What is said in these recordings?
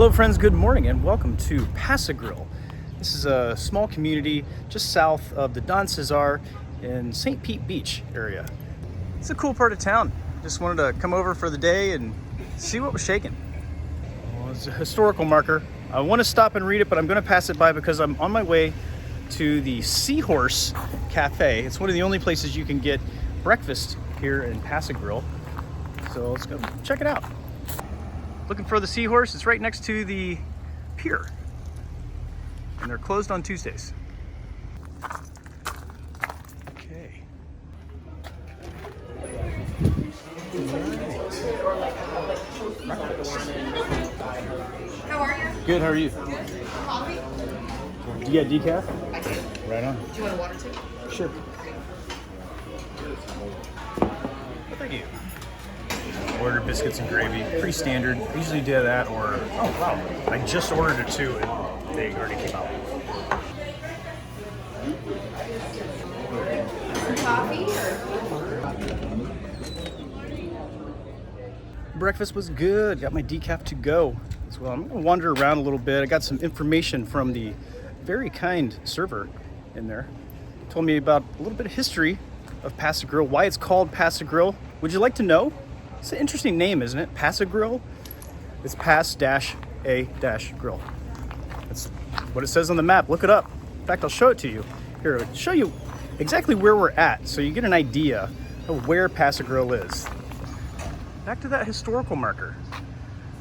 Hello friends, good morning and welcome to Pass-A-Grille. This is a small community just south of the Don Cesar in St. Pete Beach area. It's a cool part of town. Just wanted to come over for the day and see what was shaking. Well, it's a historical marker. I want to stop and read it, but I'm going to pass it by because I'm on my way to the Seahorse Cafe. It's one of the only places you can get breakfast here in Pass-A-Grille. So let's go check it out. Looking for the Seahorse. It's right next to the pier, and they're closed on Tuesdays. Okay. How are you? Good, how are you? Coffee? You got decaf? I do. Right on. Do you want a water too? Sure. Thank you. Order biscuits and gravy. Pretty standard. I usually do that or, oh wow, I just ordered it too and they already came out. Coffee or? Breakfast was good. Got my decaf to go as well. I'm gonna wander around a little bit. I got some information from the very kind server in there. Told me about a little bit of history of Pass-A-Grille, why it's called Pass-A-Grille. Would you like to know? It's an interesting name, isn't it? Pass-A-Grille. It's Pass-A-Grill. That's what it says on the map. Look it up. In fact, I'll show it to you. Here, I'll show you exactly where we're at so you get an idea of where Pass-A-Grille is. Back to that historical marker.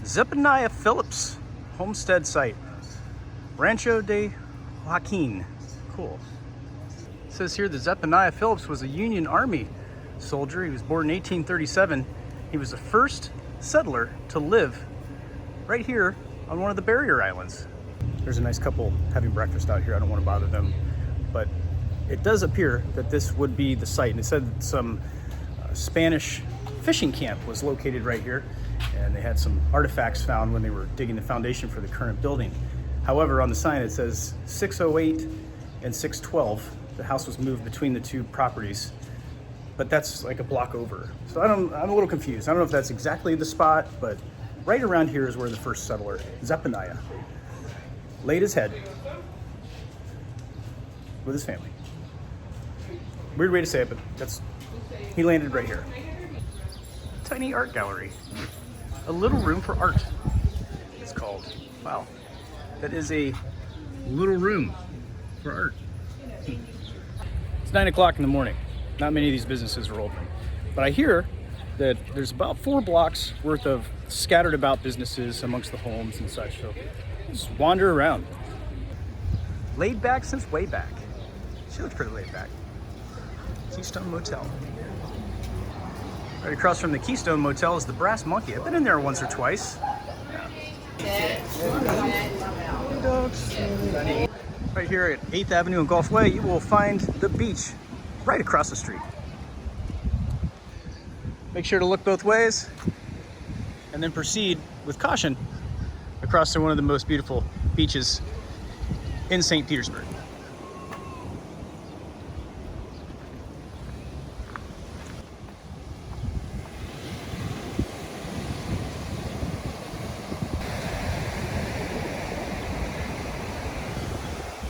Zephaniah Phillips homestead site. Rancho de Joaquin. Cool. It says here that Zephaniah Phillips was a Union Army soldier. He was born in 1837. He was the first settler to live right here on one of the barrier islands. There's a nice couple having breakfast out here. I don't want to bother them, but it does appear that this would be the site. And it said some Spanish fishing camp was located right here, and they had some artifacts found when they were digging the foundation for the current building. However, on the sign it says 608 and 612. The house was moved between the two properties, but that's like a block over. So I'm a little confused. I don't know if that's exactly the spot, but right around here is where the first settler, Zephaniah, laid his head with his family. Weird way to say it, but he landed right here. Tiny art gallery. A little room for art, it's called. Wow, that is a little room for art. It's 9 o'clock in the morning. Not many of these businesses are open, but I hear that there's about 4 blocks worth of scattered about businesses amongst the homes and such. So just wander around. Laid back since way back. She looks pretty laid back. Keystone Motel. Right across from the Keystone Motel is the Brass Monkey. I've been in there once or twice. Yeah. Right here at 8th Avenue and Gulf Way, you will find the beach right across the street. Make sure to look both ways and then proceed with caution across to one of the most beautiful beaches in St. Petersburg.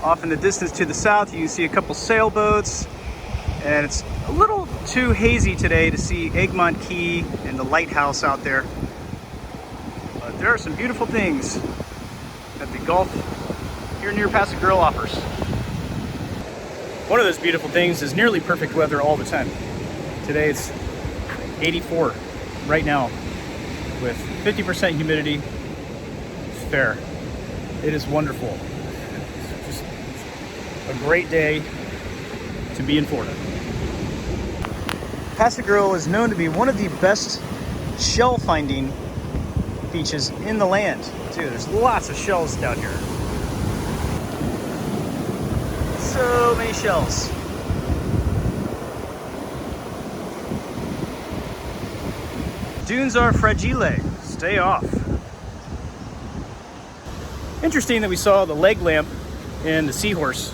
Off in the distance to the south, you can see a couple sailboats, and it's a little too hazy today to see Egmont Key and the lighthouse out there. But there are some beautiful things that the Gulf here near Pass-A-Grille offers. One of those beautiful things is nearly perfect weather all the time. Today it's 84 right now with 50% humidity. It's fair. It is wonderful. A great day to be in Florida. Pass-A-Grille is known to be one of the best shell finding beaches in the land, too. There's lots of shells down here. So many shells. Dunes are fragile. Stay off. Interesting that we saw the leg lamp and the Seahorse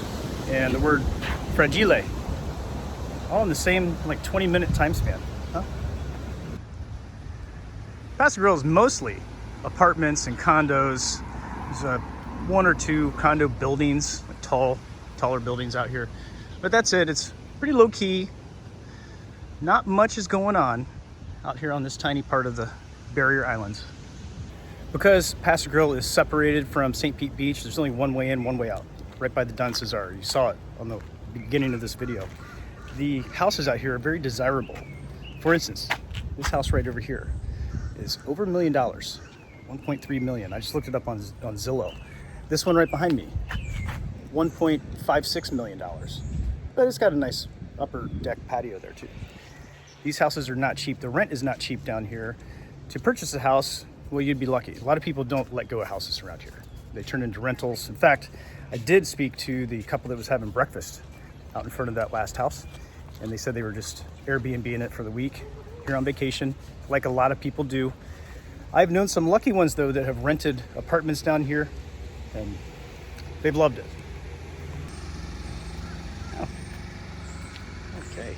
and the word fragile all in the same like 20-minute time span. Huh? Pass-A-Grille is mostly apartments and condos There's one or two condo buildings, like taller buildings out here. But that's it. It's pretty low key. Not much is going on out here on this tiny part of the barrier islands. Because Pass-A-Grille is separated from St. Pete Beach, there's only one way in, one way out, right by the Don Cesar. You saw it on the beginning of this video. The houses out here are very desirable. For instance, this house right over here is over $1 million, 1.3 million. I just looked it up on Zillow. This one right behind me, $1.56 million. But it's got a nice upper deck patio there too. These houses are not cheap. The rent is not cheap down here. To purchase a house, well, you'd be lucky. A lot of people don't let go of houses around here. They turn into rentals. In fact, I did speak to the couple that was having breakfast out in front of that last house, and they said they were just Airbnb-ing it for the week here on vacation, like a lot of people do. I've known some lucky ones, though, that have rented apartments down here, and they've loved it. Oh. Okay.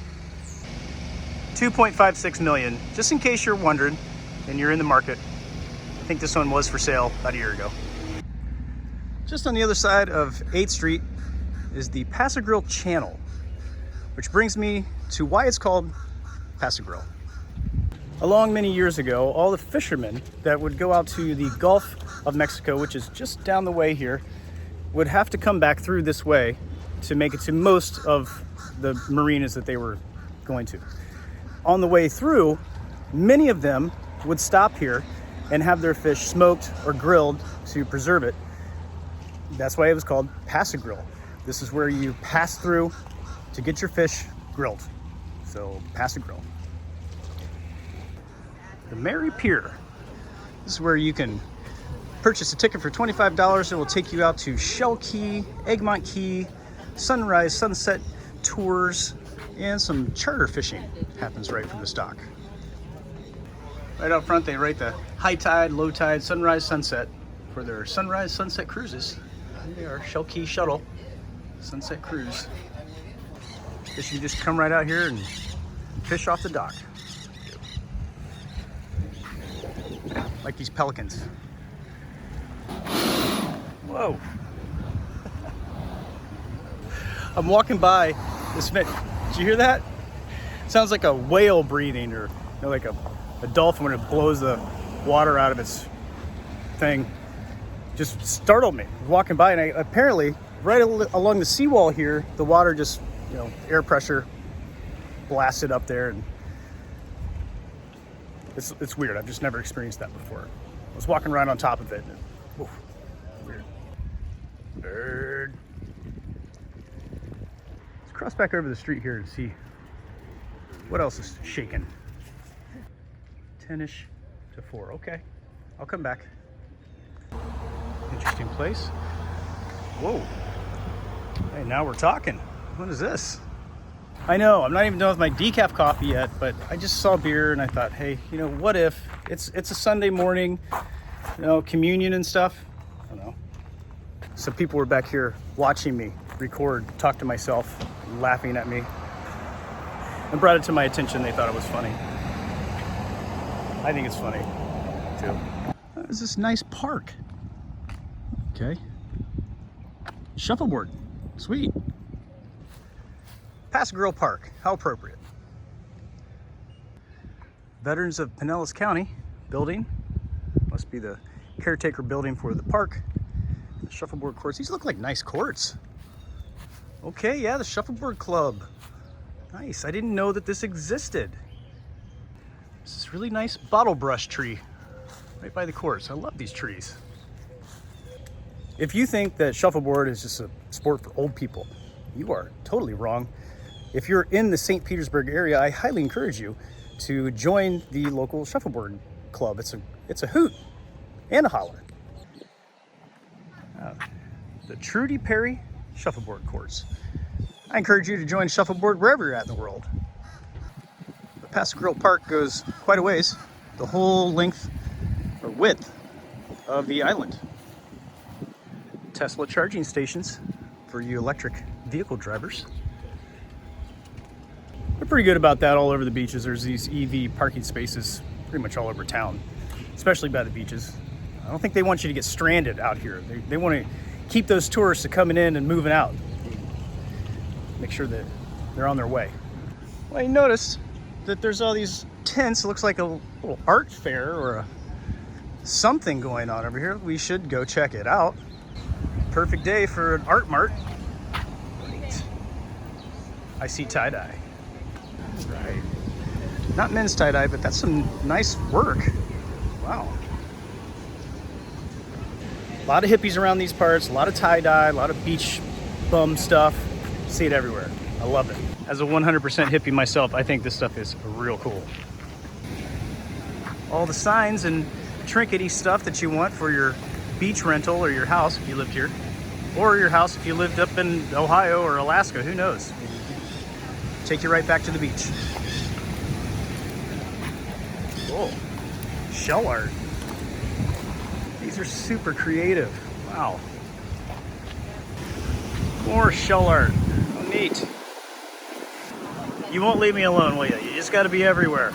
2.56 million, just in case you're wondering and you're in the market. I think this one was for sale about a year ago. Just on the other side of 8th Street is the Pass-A-Grille channel, which brings me to why it's called Pass-A-Grille. Along many years ago, all the fishermen that would go out to the Gulf of Mexico, which is just down the way here, would have to come back through this way to make it to most of the marinas that they were going to. On the way through, many of them would stop here and have their fish smoked or grilled to preserve it. That's why it was called Pass-A-Grille. This is where you pass through to get your fish grilled. So Pass-A-Grille. The Mary Pier. This is where you can purchase a ticket for $25. It will take you out to Shell Key, Egmont Key, sunrise, sunset tours, and some charter fishing happens right from the dock. Right out front, they write the high tide, low tide, sunrise, sunset for their sunrise, sunset cruises. And they are Shell Key Shuttle Sunset Cruise. Guess you just come right out here and fish off the dock. Like these pelicans. Whoa. I'm walking by this fish. Did you hear that? Sounds like a whale breathing, or like a dolphin when it blows the water out of its thing. Just startled me. I was walking by, and apparently right along the seawall here, the water just, air pressure blasted up there, and it's weird. I've just never experienced that before. I was walking right on top of it. And, weird. Bird. Let's cross back over the street here and see what else is shaking. 10-ish to 4. Okay, I'll come back. Interesting place. Whoa. Hey, now we're talking. What is this? I know, I'm not even done with my decaf coffee yet, but I just saw beer and I thought, hey, what if it's a Sunday morning, communion and stuff. I don't know. Some people were back here watching me record, talk to myself, laughing at me, and brought it to my attention. They thought it was funny. I think it's funny too. There's this nice park. Okay. Shuffleboard. Sweet. Pass-A-Grille Park. How appropriate. Veterans of Pinellas County building. Must be the caretaker building for the park. The shuffleboard courts. These look like nice courts. Okay, yeah, the Shuffleboard Club. Nice. I didn't know that this existed. This is really nice bottle brush tree right by the courts. I love these trees. If you think that shuffleboard is just a sport for old people, you are totally wrong. If you're in the St. Petersburg area, I highly encourage you to join the local shuffleboard club. It's a hoot and a holler. The Trudy Perry Shuffleboard Courts. I encourage you to join shuffleboard wherever you're at in the world. The Pass-A-Grille Park goes quite a ways, the whole length or width of the island. Tesla charging stations for you electric vehicle drivers. They're pretty good about that all over the beaches. There's these EV parking spaces pretty much all over town, especially by the beaches. I don't think they want you to get stranded out here. They want to keep those tourists coming in and moving out. Make sure that they're on their way. Well, you notice that there's all these tents. It looks like a little art fair or something going on over here. We should go check it out. Perfect day for an art mart. Great. I see tie-dye. Right. Not men's tie-dye, but that's some nice work. Wow. A lot of hippies around these parts, a lot of tie-dye, a lot of beach bum stuff. See it everywhere. I love it. As a 100% hippie myself, I think this stuff is real cool. All the signs and trinkety stuff that you want for your beach rental or your house if you lived here, or your house if you lived up in Ohio or Alaska, who knows? Take you right back to the beach. Oh, shell art. These are super creative. Wow. More shell art. Oh, neat. You won't leave me alone, will you? You just got to be everywhere.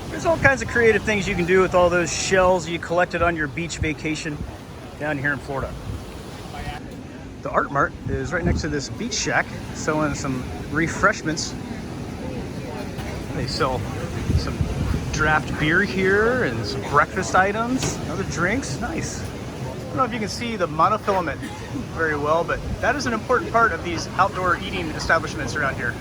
There's all kinds of creative things you can do with all those shells you collected on your beach vacation down here in Florida. The Art Mart is right next to this beach shack, selling some refreshments. They sell some draft beer here and some breakfast items, other drinks. Nice. I don't know if you can see the monofilament very well, but that is an important part of these outdoor eating establishments around here.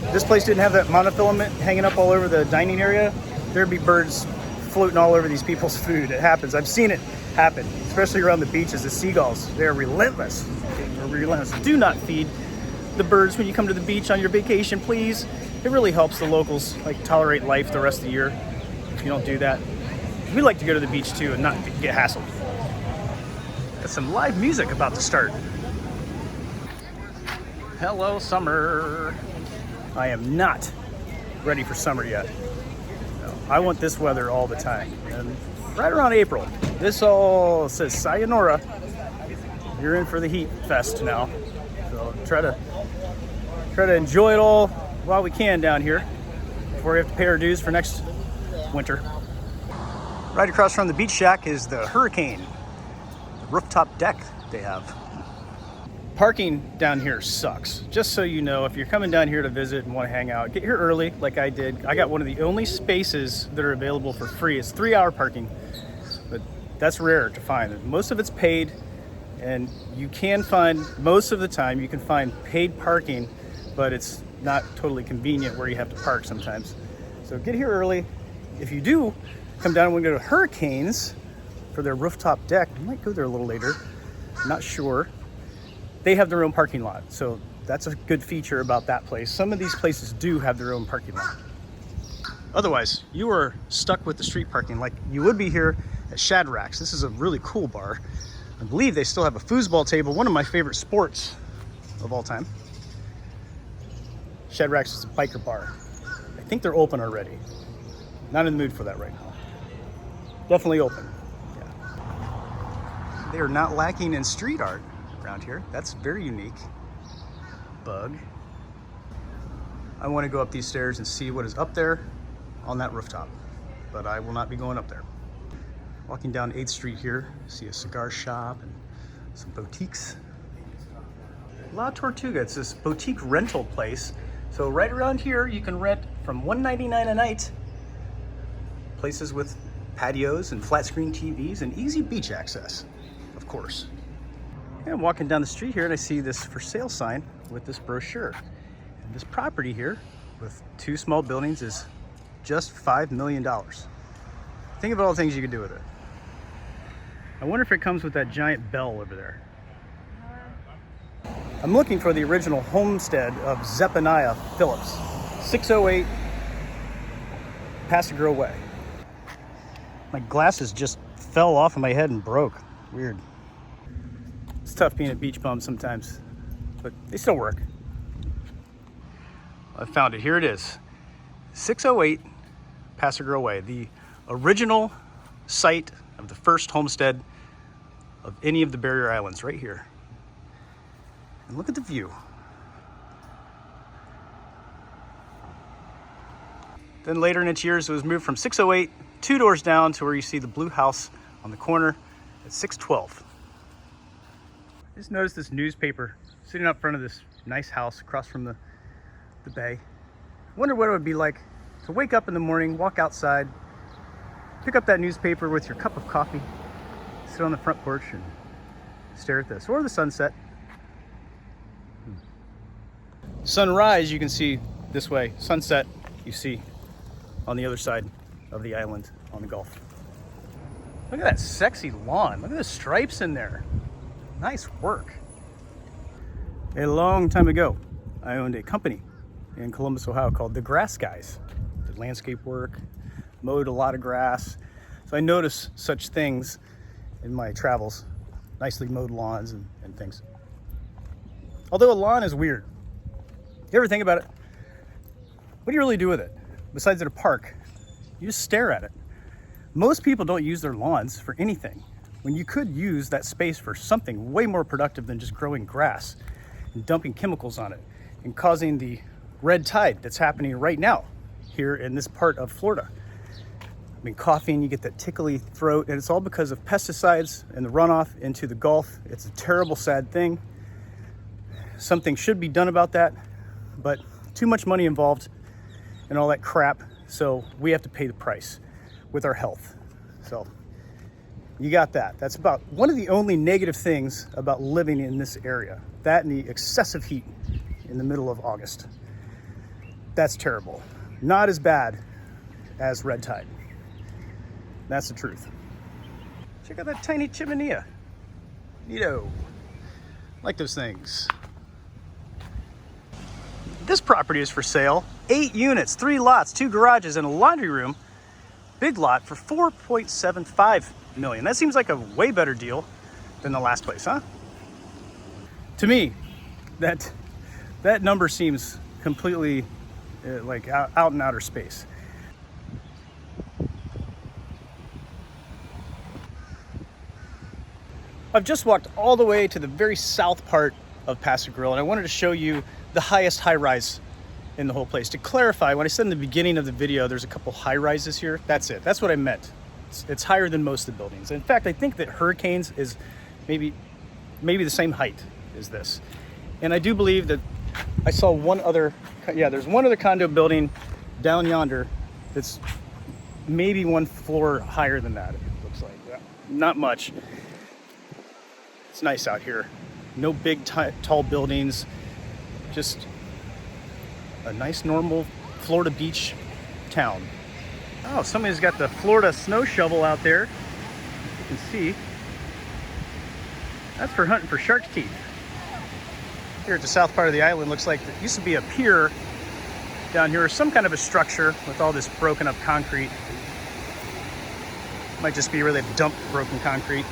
If this place didn't have that monofilament hanging up all over the dining area, there'd be birds floating all over these people's food. It happens. I've seen it happen, especially around the beaches. The seagulls, they're relentless. They're relentless. Do not feed the birds when you come to the beach on your vacation, please. It really helps the locals tolerate life the rest of the year if you don't do that. We like to go to the beach too and not get hassled. Got some live music about to start. Hello, summer. I am not ready for summer yet. No, I want this weather all the time. And right around April, this all says sayonara. You're in for the heat fest now. So try to enjoy it all while we can down here before we have to pay our dues for next winter. Right across from the beach shack is the Hurricane, the rooftop deck they have. Parking down here sucks. Just so you know, if you're coming down here to visit and want to hang out, get here early like I did. I got one of the only spaces that are available for free. It's 3-hour parking, but that's rare to find. Most of it's paid, and you can find, most of the time, you can find paid parking, but it's not totally convenient where you have to park sometimes. So get here early. If you do come down and want to go to Hurricanes for their rooftop deck, you might go there a little later, not sure. They have their own parking lot, so that's a good feature about that place. Some of these places do have their own parking lot. Otherwise, you are stuck with the street parking like you would be here at Shadrack's. This is a really cool bar. I believe they still have a foosball table, one of my favorite sports of all time. Shadrack's is a biker bar. I think they're open already. Not in the mood for that right now. Definitely open. Yeah. They are not lacking in street art around here. That's very unique. Bug. I want to go up these stairs and see what is up there on that rooftop, but I will not be going up there. Walking down 8th Street here, see a cigar shop and some boutiques. La Tortuga, it's this boutique rental place. So right around here, you can rent from $1.99 a night. Places with patios and flat screen TVs and easy beach access, of course. And I'm walking down the street here and I see this for sale sign with this brochure. And this property here with 2 small buildings is just $5 million. Think of all the things you could do with it. I wonder if it comes with that giant bell over there. I'm looking for the original homestead of Zephaniah Phillips, 608 Pass-A-Grille Way. My glasses just fell off of my head and broke. Weird. It's tough being a beach bum sometimes, but they still work. I found it. Here it is. 608 Pass-A-Grille Way, the original site of the first homestead of any of the barrier islands, right here. And look at the view. Then later in its years, it was moved from 608 2 doors down to where you see the blue house on the corner at 612. I just noticed this newspaper sitting up front of this nice house across from the bay. I wonder what it would be like to wake up in the morning, walk outside, pick up that newspaper with your cup of coffee, sit on the front porch and stare at this, or the sunset. Sunrise you can see this way, sunset you see on the other side of the island on the Gulf. Look at that sexy lawn. Look at the stripes in there. Nice work. A long time ago, I owned a company in Columbus, Ohio called The Grass Guys. Did landscape work, mowed a lot of grass. So I noticed such things in my travels, nicely mowed lawns and things. Although a lawn is weird. You ever think about it? What do you really do with it? Besides at a park, you just stare at it. Most people don't use their lawns for anything, when you could use that space for something way more productive than just growing grass and dumping chemicals on it and causing the red tide that's happening right now here in this part of Florida. I mean, coughing, you get that tickly throat, and it's all because of pesticides and the runoff into the Gulf. It's a terrible, sad thing. Something should be done about that, but too much money involved and all that crap, so we have to pay the price with our health. So you got that. That's about one of the only negative things about living in this area. That and the excessive heat in the middle of August. That's terrible. Not as bad as red tide. That's the truth. Check out that tiny chimenea. Neato. Like those things. This property is for sale. 8 units, 3 lots, 2 garages, and a laundry room. Big lot for $4.75 million. That seems like a way better deal than the last place, huh? To me, that number seems completely like out in outer space. I've just walked all the way to the very south part of Pass-A-Grille, and I wanted to show you the highest high-rise in the whole place. To clarify, when I said in the beginning of the video there's a couple high-rises here, that's it. That's what I meant. It's higher than most of the buildings. In fact, I think that Hurricanes is maybe the same height as this. And I do believe that I saw there's one other condo building down yonder that's maybe 1 floor higher than that, it looks like. Yeah, not much. It's nice out here. No big tall buildings, just a nice normal Florida beach town. Oh, somebody's got the Florida snow shovel out there. You can see. That's for hunting for shark teeth. Here at the south part of the island, looks like there used to be a pier down here, or some kind of a structure with all this broken up concrete. Might just be where they've dumped broken concrete,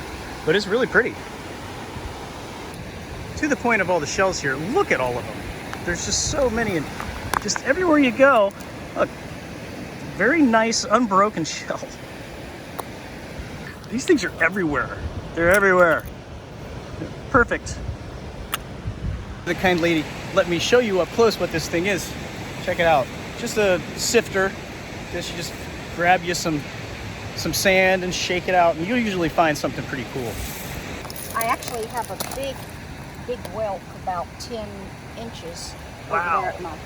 but it's really pretty. To the point of all the shells here, look at all of them. There's just so many, and just everywhere you go, look, very nice unbroken shell. These things are everywhere. They're everywhere. Perfect. The kind lady let me show you up close what this thing is. Check it out. Just a sifter. You just grab you some sand and shake it out, and you'll usually find something pretty cool. I actually have a big whelk, about 10 inches. Wow. Over there at my,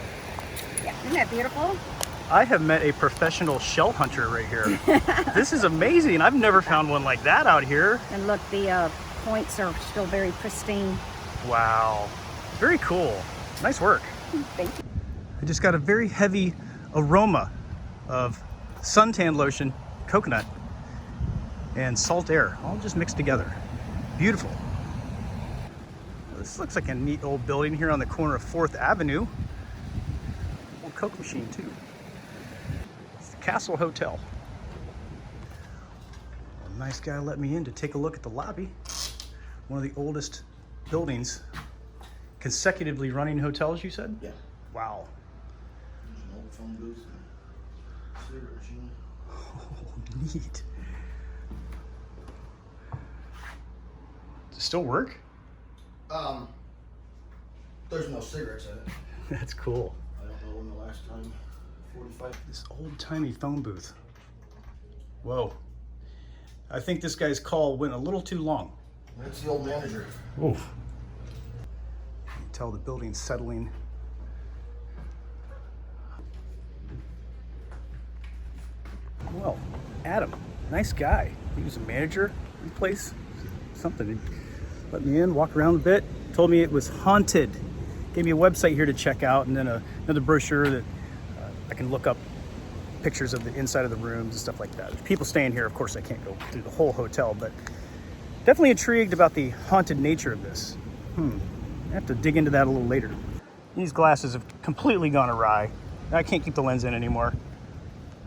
yeah, isn't that beautiful? I have met a professional shell hunter right here. This is amazing. I've never found one like that out here. And look, the points are still very pristine. Wow. Very cool. Nice work. Thank you. I just got a very heavy aroma of suntan lotion, coconut, and salt air, all just mixed together. Beautiful. This looks like a neat old building here on the corner of 4th Avenue. Old Coke machine too. It's the Castle Hotel. A nice guy let me in to take a look at the lobby. One of the oldest buildings consecutively running hotels, you said? Yeah. Wow. There's an old phone booth and cigarette machine. Oh, neat. Does it still work? There's no cigarettes in it. That's cool. I don't know when the last time, 45. This old-timey phone booth. Whoa. I think this guy's call went a little too long. That's the old manager. Oof. You can tell the building's settling. Well, Adam, nice guy. He was a manager in the place. Something. He let me in, walked around a bit, told me it was haunted. Gave me a website here to check out, and then another brochure that I can look up pictures of the inside of the rooms and stuff like that. There's people staying here. Of course, I can't go through the whole hotel, but definitely intrigued about the haunted nature of this. I have to dig into that a little later. These glasses have completely gone awry. I can't keep the lens in anymore.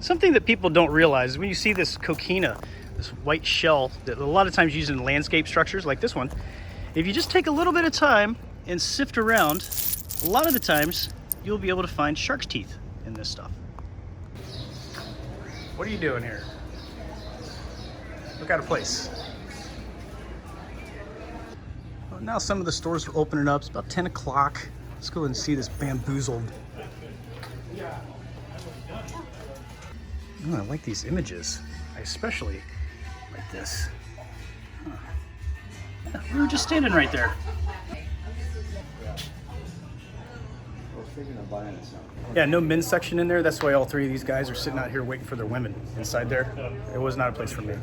Something that people don't realize is when you see this coquina, this white shell that a lot of times used in landscape structures like this one, if you just take a little bit of time and sift around, a lot of the times you'll be able to find shark's teeth in this stuff. What are you doing here? Look out of place. Well, now some of the stores are opening up. It's about 10 o'clock. Let's go and see this bamboozled. Oh, I like these images. I especially like this. Huh. Yeah, we were just standing right there. Yeah, no men's section in there. That's why all three of these guys are sitting out here waiting for their women inside there. It was not a place for me.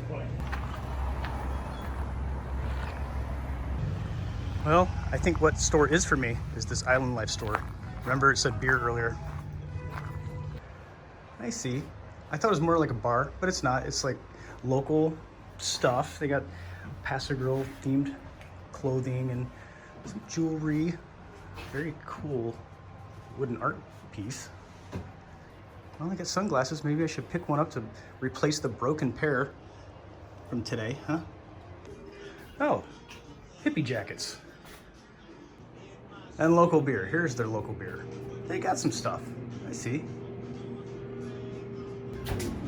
Well, I think what store is for me is this Island Life store. Remember it said beer earlier. I see. I thought it was more like a bar, but it's not. It's like local stuff. They got Pass-A-Grille themed clothing and some jewelry. Very cool wooden art piece. Well, I got sunglasses. Maybe I should pick one up to replace the broken pair from today, huh? Oh, hippie jackets. And local beer. Here's their local beer. They got some stuff. I see.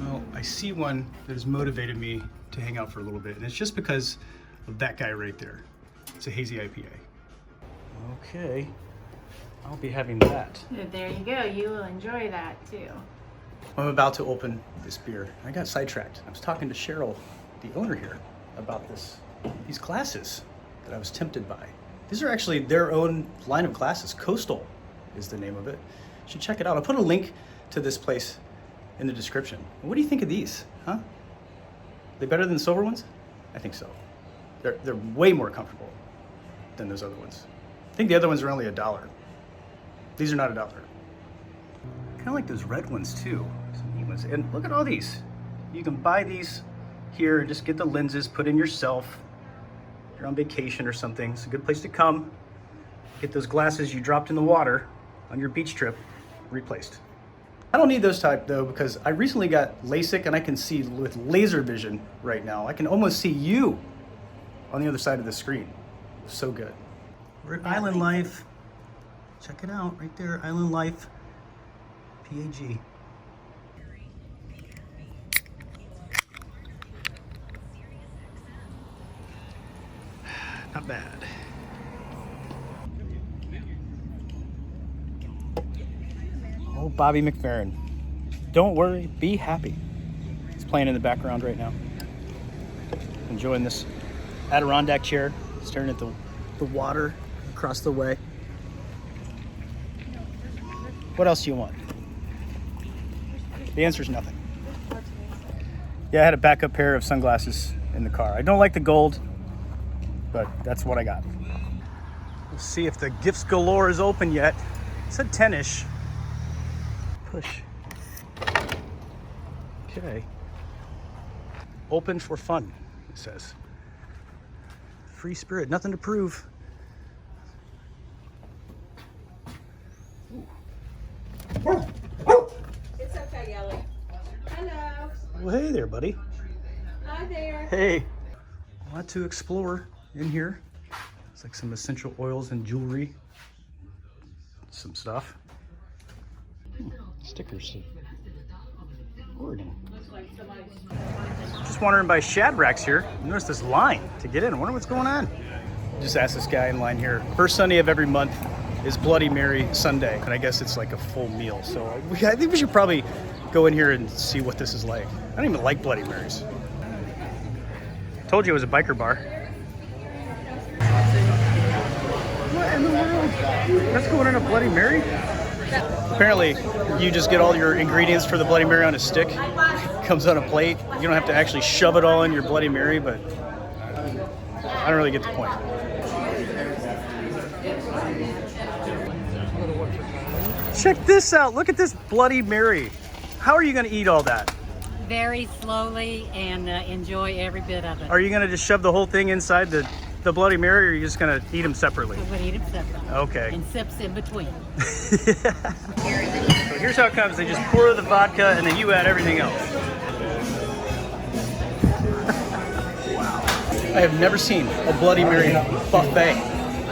Well, I see one that has motivated me to hang out for a little bit, and it's just because of that guy right there. It's a hazy IPA. Okay. I'll be having that. There you go. You will enjoy that too. I'm about to open this beer. I got sidetracked. I was talking to Cheryl, the owner here, about these glasses that I was tempted by. These are actually their own line of glasses. Coastal is the name of it. You should check it out. I'll put a link to this place in the description. What do you think of these, huh? They better than the silver ones? I think so. They're way more comfortable than those other ones. I think the other ones are only $1. These are not $1. Kind of like those red ones too. Some neat ones. And look at all these. You can buy these here and just get the lenses put in yourself. If you're on vacation or something, it's a good place to come. Get those glasses you dropped in the water on your beach trip replaced. I don't need those type though, because I recently got LASIK and I can see with laser vision right now. I can almost see you on the other side of the screen. So good. We're at Island Life. Check it out right there, Island Life, PAG. Not bad. Oh, Bobby McFerrin. Don't worry, be happy. He's playing in the background right now. Enjoying this Adirondack chair, staring at the water across the way. What else do you want? The answer is nothing. Yeah, I had a backup pair of sunglasses in the car. I don't like the gold, but that's what I got. We'll see if the gifts galore is open yet. It said 10-ish. Push. Okay. Open for fun, it says. Free spirit, nothing to prove. It's okay, Ellie. Hello. Well, hey there, buddy. Hi there. Hey. A lot to explore in here. It's like some essential oils and jewelry. Some stuff. Stickers to Oregon. Just wandering by Shadrack's here. Notice this line to get in. I wonder what's going on. Just asked this guy in line here. First Sunday of every month is Bloody Mary Sundae, and I guess it's like a full meal. So I think we should probably go in here and see what this is like. I don't even like Bloody Marys. Told you it was a biker bar. What in the world? That's going in a Bloody Mary? Apparently, you just get all your ingredients for the Bloody Mary on a stick. Comes on a plate. You don't have to actually shove it all in your Bloody Mary, but I don't really get the point. Check this out. Look at this Bloody Mary. How are you going to eat all that? Very slowly and enjoy every bit of it. Are you going to just shove the whole thing inside the Bloody Mary, or are you just going to eat them separately? We would eat them separately. Okay. And sips in between. So here's how it comes. They just pour the vodka and then you add everything else. Wow. I have never seen a Bloody Mary buffet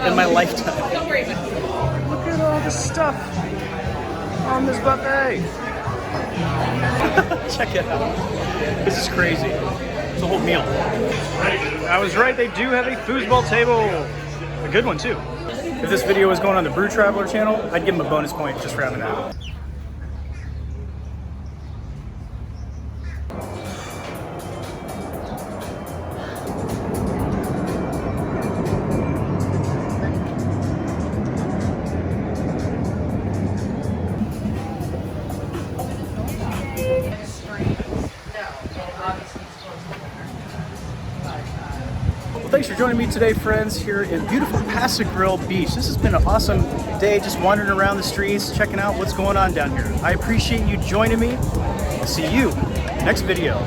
in my lifetime. Don't worry about it. Look at all the stuff on this buffet. Check it out. This is crazy. It's a whole meal. I was right, they do have a foosball table. A good one too. If this video was going on the Brew Traveler channel, I'd give him a bonus point just for having that. Thanks for joining me today, friends, here in beautiful Pass-A-Grille Beach. This has been an awesome day, just wandering around the streets, checking out what's going on down here. I appreciate you joining me. I'll see you next video.